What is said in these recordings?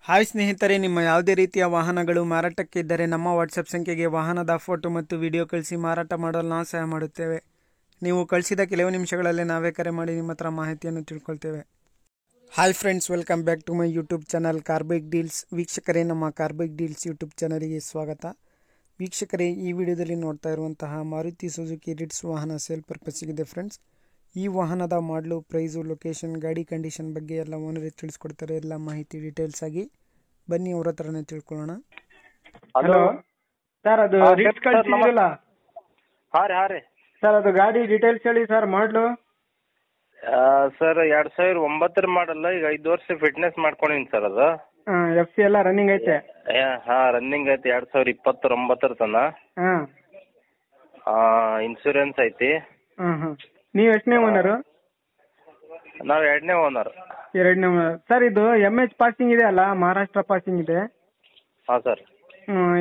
Hi ಸ್ನೇಹಿತರೆ, ನಿಮ್ಮ ಯಾವುದೇ ರೀತಿಯ ವಾಹನಗಳು ಮಾರಾಟಕ್ಕೆ ಇದ್ದರೆ ನಮ್ಮ ವಾಟ್ಸಪ್ ಸಂಖ್ಯೆಗೆ ವಾಹನದ ಫೋಟೋ ಮತ್ತು ವಿಡಿಯೋ ಕಳಿಸಿ ಮಾರಾಟ ಮಾಡಲು ನಾವು ಸಹಾಯ ಮಾಡುತ್ತೇವೆ. ನೀವು ಕಳಿಸಿದ ಕೆಲವು ನಿಮಿಷಗಳಲ್ಲೇ ನಾವೇ ಕರೆ ಮಾಡಿ ನಿಮ್ಮ ಹತ್ರ ಮಾಹಿತಿಯನ್ನು ತಿಳ್ಕೊಳ್ತೇವೆ. Hi friends, welcome back to my YouTube channel car bike deals. ವೀಕ್ಷಕರೇ, ನಮ್ಮ ಕಾರ್ ಬೈಕ್ ಡೀಲ್ಸ್ ಯೂಟ್ಯೂಬ್ ಚಾನಲ್ಗೆ ಸ್ವಾಗತ. ವೀಕ್ಷಕರೇ, ಈ ವಿಡಿಯೋದಲ್ಲಿ ನೋಡ್ತಾ ಇರುವಂತಹ ಮಾರುತಿ ಸುಜುಕಿ ರಿಟ್ಸ್ ವಾಹನ ಸೇಲ್ ಪರ್ಪಸ್ಸಿಗಿದೆ ಫ್ರೆಂಡ್ಸ್. ಈ ವಾಹನದ ಮಾಡಲು, ಪ್ರೈಸು, ಲೊಕೇಶನ್, ಗಾಡಿ ಕಂಡೀಷನ್ ಬಗ್ಗೆ ಎಲ್ಲ ಓನರೇ ತಿಳಿಸ್ಕೊಡ್ತಾರೆ. ಎಲ್ಲ ಮಾಹಿತಿ ಡೀಟೇಲ್ಸ್ ಆಗಿ ಬನ್ನಿ ಅವ್ರ ಹತ್ರನೇ ತಿಳ್ಕೊಳ್ಳೋಣ. ಹಲೋ ಸರ್, ಅದು ಹಾ, ರಿಟ್ಸ್ ಸರ್, ಕಳಿಸಿದ್ರಲ್ಲ ಹಾ ರೀ ಸರ್, ಅದು ಗಾಡಿ ಡೀಟೇಲ್ಸ್ ಹೇಳಿ ಸರ್. ಮಾಡ್ಲು ಸರ್ 2009 ಮಾಡಲ್ಲ. ಈಗ 5 ವರ್ಷ ಫಿಟ್ನೆಸ್ ಮಾಡ್ಕೊಂಡಿನಿ ಸರ್. ಅದು FC ಎಲ್ಲ ರನ್ನಿಂಗ್ ಐತೆ. ಹಾ ರನ್ನಿಂಗ್ ಐತಿ 2029 ತನ. ಹಾಂ ಇನ್ಸೂರೆನ್ಸ್ ಐತಿ. ನೀವು ಎಷ್ಟನೇ ಓನರು? ನಾವು 2ನೇ ಓನರ್. ಎರಡನೇ ಓನರ್ ಸರ್. ಇದು MH ಪಾಸಿಂಗ್ ಇದೆ ಅಲ್ಲ, ಮಹಾರಾಷ್ಟ್ರ ಪಾಸಿಂಗ್ ಇದೆ. ಹಾ ಸರ್.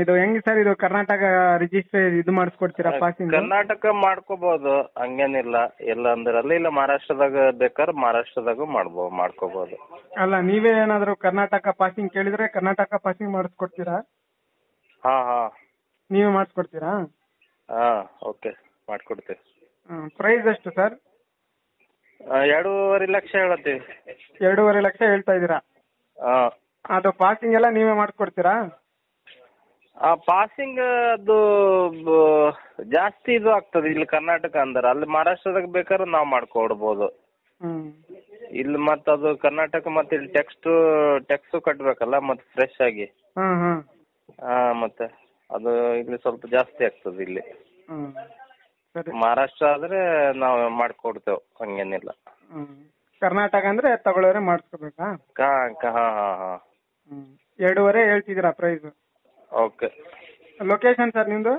ಇದು ಹೆಂಗ್ ಸರ್? ಇದು ಕರ್ನಾಟಕ ರಿಜಿಸ್ಟ್ರೇಷನ್ ಇದು ಮಾಡಿಸ್ಕೊಡ್ತೀರಾ ಪಾಸಿಂಗ್? ಕರ್ನಾಟಕ ಮಾಡ್ಕೋಬಹುದು, ಹಂಗೇನಿಲ್ಲ. ಎಲ್ಲ ಅಂದ್ರಲ್ಲಿ ಇಲ್ಲ, ಮಹಾರಾಷ್ಟ್ರದಾಗ ಬೇಕಾದ್ರೆ ಮಹಾರಾಷ್ಟ್ರದಾಗೂ ಮಾಡ್ಕೋಬಹುದು. ಅಲ್ಲ, ನೀವೇ ಏನಾದ್ರು ಕರ್ನಾಟಕ ಪಾಸಿಂಗ್ ಕೇಳಿದ್ರೆ ಕರ್ನಾಟಕ ಪಾಸಿಂಗ್ ಮಾಡಿಸ್ಕೊಡ್ತೀರಾ? ಹಾ ನೀವೇ ಮಾಡಿಸ್ಕೊಡ್ತೀರಾ? ಹಾ ಓಕೆ, ಮಾಡ್ಕೊಡ್ತೀವಿ. ಪ್ರೈಸ್ ಎಷ್ಟು ಸರ್? 2.5 ಲಕ್ಷ ಹೇಳತ್ತೀವಿ. 2.5 ಲಕ್ಷ ಹೇಳ್ತಾ ಇದ್ದೀರಾ? ಹಾ. ಅದು ಪಾಸಿಂಗ್ ಎಲ್ಲ ನೀವೇ ಮಾಡಿಸ್ಕೊಡ್ತೀರಾ? ಪಾಸಿಂಗ್ ಅದು ಜಾಸ್ತಿ ಇದು ಆಗ್ತದೆ ಇಲ್ಲಿ ಕರ್ನಾಟಕ ಅಂದ್ರೆ. ಅಲ್ಲಿ ಮಹಾರಾಷ್ಟ್ರದಾಗ ಬೇಕಾದ್ರೆ ನಾವು ಮಾಡ್ಕೊಡ್ಬೋದು. ಇಲ್ಲಿ ಮತ್ತೆ ಅದು ಕರ್ನಾಟಕ ಮತ್ತೆ ಇಲ್ಲಿ ಟ್ಯಾಕ್ಸು ಕಟ್ಬೇಕಲ್ಲ ಮತ್ತೆ ಫ್ರೆಶ್ ಆಗಿ. ಮತ್ತೆ ಅದು ಇಲ್ಲಿ ಸ್ವಲ್ಪ ಜಾಸ್ತಿ ಆಗ್ತದೆ ಇಲ್ಲಿ. ಮಹಾರಾಷ್ಟ್ರ ಆದ್ರೆ ನಾವು ಮಾಡ್ಕೊಡ್ತೇವೆ, ಹಂಗೇನಿಲ್ಲ. ಕರ್ನಾಟಕ ಅಂದ್ರೆ ತಗೊಳ್ಳೋರೆ ಮಾಡಿಸ್ಕೋಬೇಕಾ? ಹಾ. 2.5 ಹೇಳ್ತಿದ್ದೀರಾ ಪ್ರೈಸ್? ಓಕೆ. ಲೊಕೇಶನ್ ಸರ್ ನಿಮ್ದು?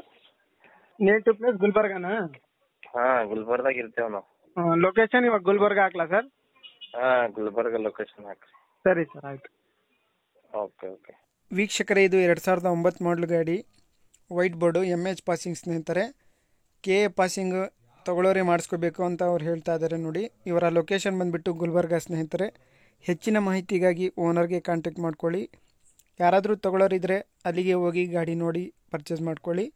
ನೇಟಿವ್ ಪ್ಲೇಸ್ ಗುಲ್ಬರ್ಗಾನಾ? ಹಾ, ಗುಲ್ಬರ್ದಾಗ ಇರ್ತೇವೆ ನಾವು. ಲೊಕೇಶನ್ ಇವಾಗ ಗುಲ್ಬರ್ಗ ಹಾಕ್ಲಾ ಸರ್? ಹಾ, ಗುಲ್ಬರ್ಗ ಲೊಕೇಶನ್ ಹಾಕ್ರಿ. ಸರಿ ಸರ್, ಆಯ್ತು. ಓಕೆ. ವೀಕ್ಷಕರೇ, ಇದು 2009 ಮಾಡಲ್ ಗಾಡಿ, ವೈಟ್ ಬೋರ್ಡು, MH ಪಾಸಿಂಗ್ ಸ್ನೇಹಿತರೆ. KA ಪಾಸಿಂಗ್ ತಗೊಳ್ಳೋರೆ ಮಾಡಿಸ್ಕೋಬೇಕು ಅಂತ ಅವ್ರು ಹೇಳ್ತಾ ಇದ್ದಾರೆ ನೋಡಿ. ಇವರ ಲೊಕೇಶನ್ ಬಂದುಬಿಟ್ಟು ಗುಲ್ಬರ್ಗ ಸ್ನೇಹಿತರೆ. ಹೆಚ್ಚಿನ ಮಾಹಿತಿಗಾಗಿ ಓನರ್ಗೆ ಕಾಂಟ್ಯಾಕ್ಟ್ ಮಾಡ್ಕೊಳ್ಳಿ. ಯಾರಾದರೂ ತಗೊಳ್ಳೋರಿದ್ದರೆ ಅಲ್ಲಿಗೆ ಹೋಗಿ ಗಾಡಿ ನೋಡಿ ಪರ್ಚೇಸ್ ಮಾಡ್ಕೊಳ್ಳಿ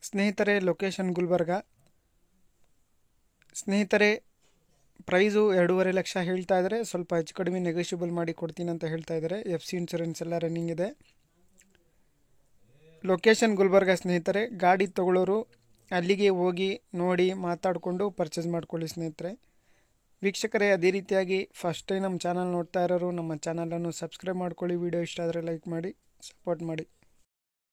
ಸ್ನೇಹಿತರೆ. ಲೊಕೇಶನ್ ಗುಲ್ಬರ್ಗ ಸ್ನೇಹಿತರೆ. ಪ್ರೈಸು 2.5 ಲಕ್ಷ ಹೇಳ್ತಾ ಇದ್ದಾರೆ. ಸ್ವಲ್ಪ ಹೆಚ್ಚು ಕಡಿಮೆ ನೆಗೋಷಿಯಬಲ್ ಮಾಡಿ ಕೊಡ್ತೀನಿ ಅಂತ ಹೇಳ್ತಾ ಇದ್ದಾರೆ. FC ಇನ್ಶೂರೆನ್ಸ್ ಎಲ್ಲ ರನ್ನಿಂಗ್ ಇದೆ. ಲೊಕೇಶನ್ ಗುಲ್ಬರ್ಗ ಸ್ನೇಹಿತರೆ. ಗಾಡಿ ತಗೊಳ್ಳೋರು ಅಲ್ಲಿಗೆ ಹೋಗಿ ನೋಡಿ ಮಾತಾಡಿಕೊಂಡು ಪರ್ಚೇಸ್ ಮಾಡ್ಕೊಳ್ಳಿ ಸ್ನೇಹಿತರೆ. ವೀಕ್ಷಕರೇ, ಅದೇ ರೀತಿಯಾಗಿ ಫಸ್ಟ್ ಟೈಮ್ ನಮ್ಮ ಚಾನಲ್ ನೋಡ್ತಾ ಇರೋರು ನಮ್ಮ ಚಾನಲನ್ನು ಸಬ್ಸ್ಕ್ರೈಬ್ ಮಾಡ್ಕೊಳ್ಳಿ. ವಿಡಿಯೋ ಇಷ್ಟ ಆದರೆ ಲೈಕ್ ಮಾಡಿ, ಸಪೋರ್ಟ್ ಮಾಡಿ.